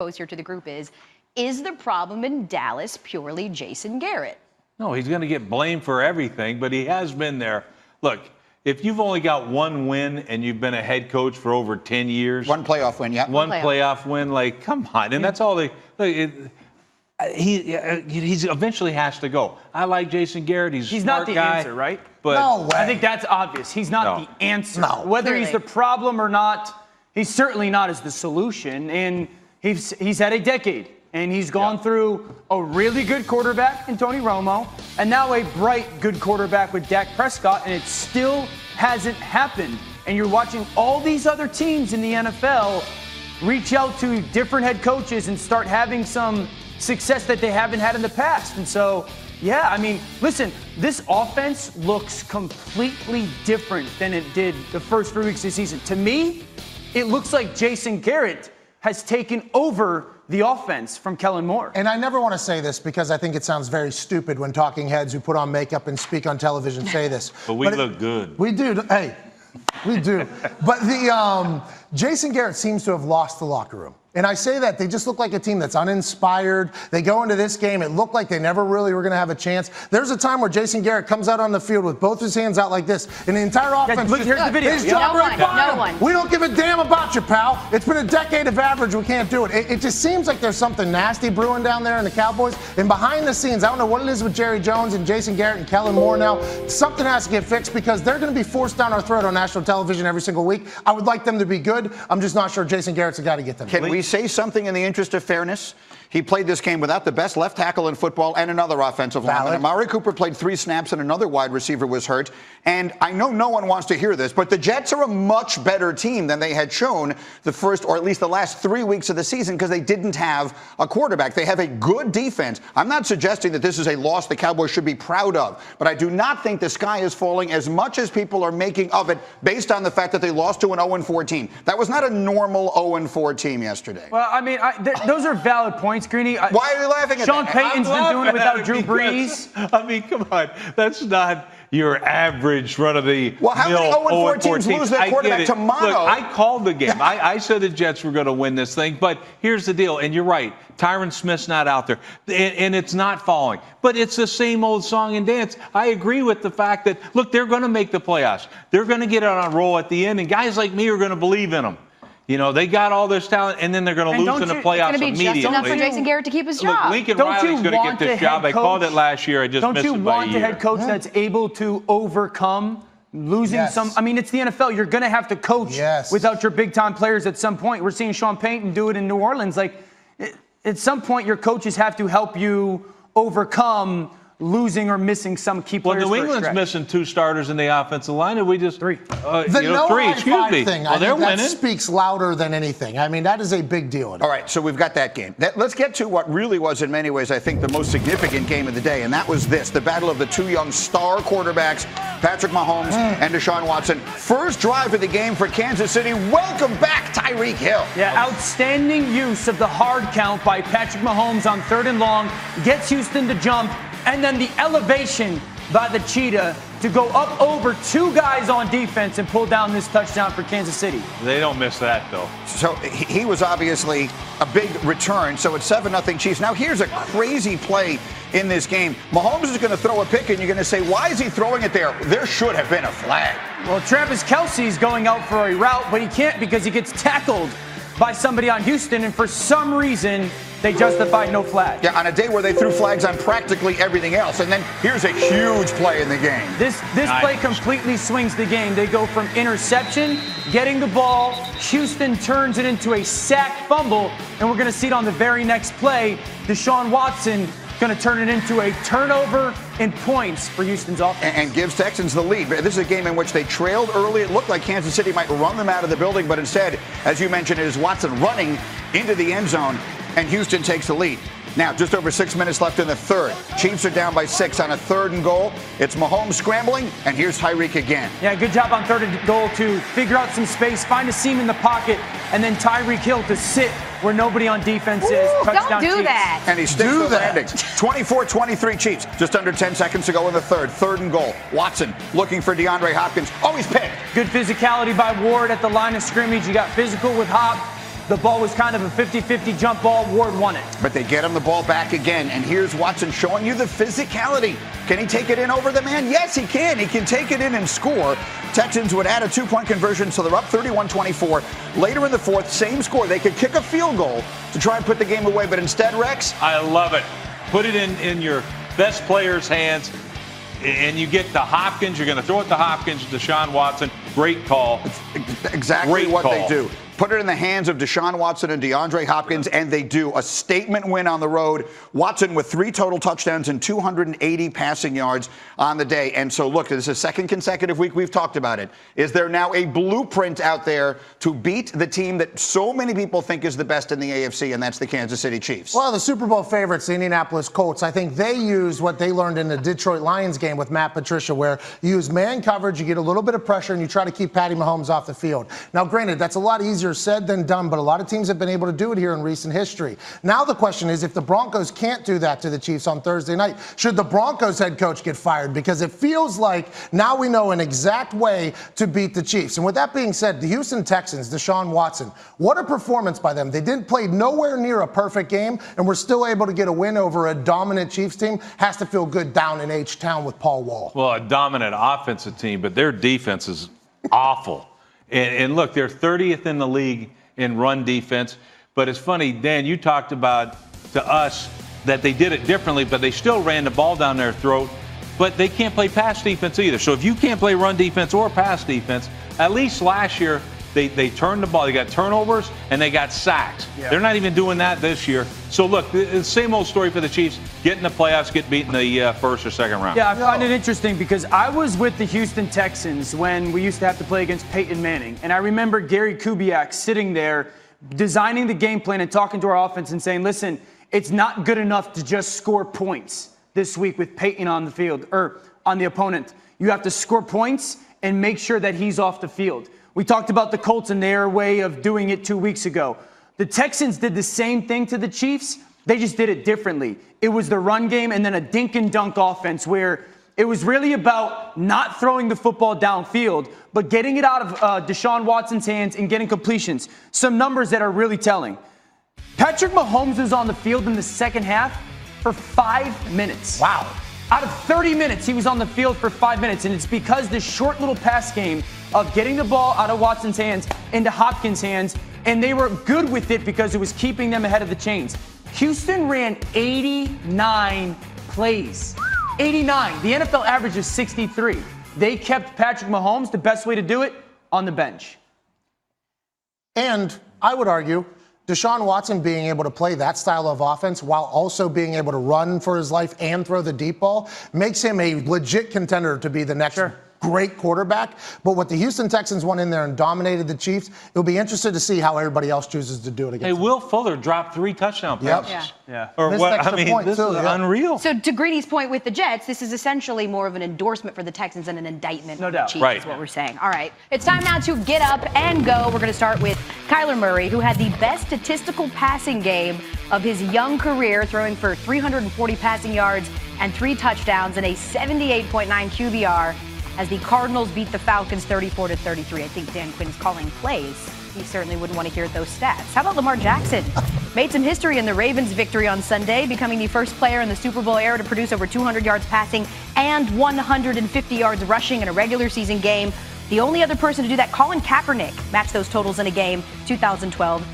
Pose here to the group is the problem in Dallas purely Jason Garrett? No, he's going to get blamed for everything, but he has been there. Look, if you've only got one win and you've been a head coach for over 10 years. One playoff win, yeah. One playoff win, like, come on. And that's all they he eventually has to go. I like Jason Garrett. He's not the guy, answer, right? But no way. I think that's obvious. He's not the answer. No. Whether he's the problem or not, he's certainly not as the solution. And he's had a decade. And he's gone through a really good quarterback in Tony Romo, and now a bright, good quarterback with Dak Prescott, and it still hasn't happened. And you're watching all these other teams in the NFL reach out to different head coaches and start having some success that they haven't had in the past. And so, yeah, I mean, listen, this offense looks completely different than it did the first 3 weeks of the season. To me, it looks like Jason Garrett has taken over the offense from Kellen Moore. And I never want to say this because I think it sounds very stupid when talking heads who put on makeup and speak on television say this. but we look good. We do. Hey, we do. But the Jason Garrett seems to have lost the locker room. And I say that they just look like a team that's uninspired. They go into this game, it looked like they never really were going to have a chance. There's a time where Jason Garrett comes out on the field with both his hands out like this, and the entire offense. Look, here's the video. No one. We don't give a damn about you, pal. It's been a decade of average. We can't do it. It just seems like there's something nasty brewing down there in the Cowboys. And behind the scenes, I don't know what it is with Jerry Jones and Jason Garrett and Kellen Moore now. Something has to get fixed because they're going to be forced down our throat on national television every single week. I would like them to be good. I'm just not sure Jason Garrett's the guy to get them. Can we say something in the interest of fairness? He played this game without the best left tackle in football and another offensive lineman. Amari Cooper played 3 snaps and another wide receiver was hurt. And I know no one wants to hear this, but the Jets are a much better team than they had shown the first, or at least the last 3 weeks of the season, because they didn't have a quarterback. They have a good defense. I'm not suggesting that this is a loss the Cowboys should be proud of, but I do not think the sky is falling as much as people are making of it based on the fact that they lost to an 0-4 team. That was not a normal 0-4 team yesterday. Well, I mean, those are valid points, Greeny. Why are you laughing at Sean that? Payton's been doing it without Drew Brees. I mean, come on. That's not your average run-of-the-mill 0-4 Well, how many 0-4 teams lose their quarterback to mono? Look, I called the game. I said the Jets were going to win this thing, but here's the deal, and you're right. Tyron Smith's not out there, and it's not falling. But it's the same old song and dance. I agree with the fact that, look, they're going to make the playoffs. They're going to get on a roll at the end, and guys like me are going to believe in them. You know, they got all this talent, and then they're going to lose in the playoffs immediately. It's going to be just enough for Jason Garrett to keep his job. Look, Lincoln Riley's going to get this job. I called it last year. I just missed it by a year. Don't you want a head coach that's able to overcome losing some? I mean, it's the NFL. You're going to have to coach without your big-time players at some point. We're seeing Sean Payton do it in New Orleans. Like, at some point, your coaches have to help you overcome losing or missing some key players. Well, New England's missing 2 starters in the offensive line, and we just 3. The no 3, excuse me. Thing, well, they're winning. That speaks louder than anything. I mean, that is a big deal. All right, so we've got that game. Let's get to what really was, in many ways, I think, the most significant game of the day, and that was this: the battle of the 2 young star quarterbacks, Patrick Mahomes and Deshaun Watson. First drive of the game for Kansas City. Welcome back, Tyreek Hill. Yeah, outstanding use of the hard count by Patrick Mahomes on 3rd and long. Gets Houston to jump. And then the elevation by the Cheetah to go up over 2 guys on defense and pull down this touchdown for Kansas City. They don't miss that, though. So he was obviously a big return. So it's 7-0 Chiefs. Now here's a crazy play in this game. Mahomes is going to throw a pick, and you're going to say, why is he throwing it there? There should have been a flag. Well, Travis Kelce's going out for a route, but he can't because he gets tackled by somebody on Houston, and for some reason, they justified no flag. Yeah, on a day where they threw flags on practically everything else. And then here's a huge play in the game. This play completely swings the game. They go from interception, getting the ball, Houston turns it into a sack fumble, and we're going to see it on the very next play. Deshaun Watson going to turn it into a turnover and points for Houston's offense. And gives Texans the lead. This is a game in which they trailed early. It looked like Kansas City might run them out of the building, but instead, as you mentioned, it is Watson running into the end zone, and Houston takes the lead. Now, just over 6 minutes left in the third. Chiefs are down by 6 on a 3rd and goal. It's Mahomes scrambling, and here's Tyreek again. Yeah, good job on 3rd and goal to figure out some space, find a seam in the pocket, and then Tyreek Hill to sit where nobody on defense is. Touchdown, don't do Chiefs. That. And he sticks the landing. 24-23 Chiefs. Just under 10 seconds to go in the third. 3rd and goal. Watson looking for DeAndre Hopkins. Oh, he's picked. Good physicality by Ward at the line of scrimmage. You got physical with Hop. the ball was kind of a 50-50 jump ball. Ward won it. But they get him the ball back again. And here's Watson showing you the physicality. Can he take it in over the man? Yes, he can. He can take it in and score. Texans would add a 2-point conversion, so they're up 31-24. Later in the fourth, same score. They could kick a field goal to try and put the game away, but instead, Rex. I love it. Put it in your best player's hands, and you get to Hopkins. You're going to throw it to Hopkins, Deshaun Watson. Great call. Exactly Great what call. they do. Put it in the hands of Deshaun Watson and DeAndre Hopkins, and they do. A statement win on the road. Watson with 3 total touchdowns and 280 passing yards on the day. And so, look, this is the second consecutive week we've talked about it. Is there now a blueprint out there to beat the team that so many people think is the best in the AFC, and that's the Kansas City Chiefs? Well, the Super Bowl favorites, the Indianapolis Colts, I think they used what they learned in the Detroit Lions game with Matt Patricia, where you use man coverage, you get a little bit of pressure, and you try to keep Patty Mahomes off the field. Now, granted, that's a lot easier said than done, but a lot of teams have been able to do it here in recent history. Now the question is, if the Broncos can't do that to the Chiefs on Thursday night, should the Broncos head coach get fired? Because it feels like now we know an exact way to beat the Chiefs. And with that being said, the Houston Texans, Deshaun Watson, what a performance by them. They didn't play nowhere near a perfect game, and were still able to get a win over a dominant Chiefs team. Has to feel good down in H-Town with Paul Wall. Well, a dominant offensive team, but their defense is awful. And look, they're 30th in the league in run defense. But it's funny, Dan, you talked about to us that they did it differently, but they still ran the ball down their throat. But they can't play pass defense either. So if you can't play run defense or pass defense, at least last year they turned the ball. They got turnovers and they got sacks. Yeah. They're not even doing that this year. So look, the same old story for the Chiefs. Get in the playoffs, get beat in the first or second round. Yeah, I find it interesting because I was with the Houston Texans when we used to have to play against Peyton Manning. And I remember Gary Kubiak sitting there designing the game plan and talking to our offense and saying, listen, it's not good enough to just score points this week with Peyton on the field or on the opponent. You have to score points and make sure that he's off the field. We talked about the Colts and their way of doing it 2 weeks ago. The Texans did the same thing to the Chiefs. They just did it differently. It was the run game and then a dink and dunk offense where it was really about not throwing the football downfield, but getting it out of Deshaun Watson's hands and getting completions. Some numbers that are really telling. Patrick Mahomes was on the field in the second half for 5 minutes. Wow. Out of 30 minutes, he was on the field for 5 minutes, and it's because this short little pass game of getting the ball out of Watson's hands into Hopkins' hands, and they were good with it because it was keeping them ahead of the chains. Houston ran 89 plays. 89. The NFL average is 63. They kept Patrick Mahomes, the best way to do it, on the bench. And I would argue Deshaun Watson being able to play that style of offense while also being able to run for his life and throw the deep ball makes him a legit contender to be the next great quarterback. But what the Houston Texans went in there and dominated the Chiefs, it'll be interesting to see how everybody else chooses to do it against them. Will Fuller dropped 3 touchdown passes. Yeah. Or Missed what? extra I mean, point this too, is yeah. unreal. So to Greeny's point with the Jets, this is essentially more of an endorsement for the Texans and an indictment on the Chiefs, Right. is what we're saying. All right. It's time now to get up and go. We're going to start with Kyler Murray, who had the best statistical passing game of his young career, throwing for 340 passing yards and 3 touchdowns and a 78.9 QBR as the Cardinals beat the Falcons 34-33. I think Dan Quinn's calling plays. He certainly wouldn't want to hear those stats. How about Lamar Jackson? Made some history in the Ravens' victory on Sunday, becoming the first player in the Super Bowl era to produce over 200 yards passing and 150 yards rushing in a regular season game. The only other person to do that, Colin Kaepernick, matched those totals in a game, 2012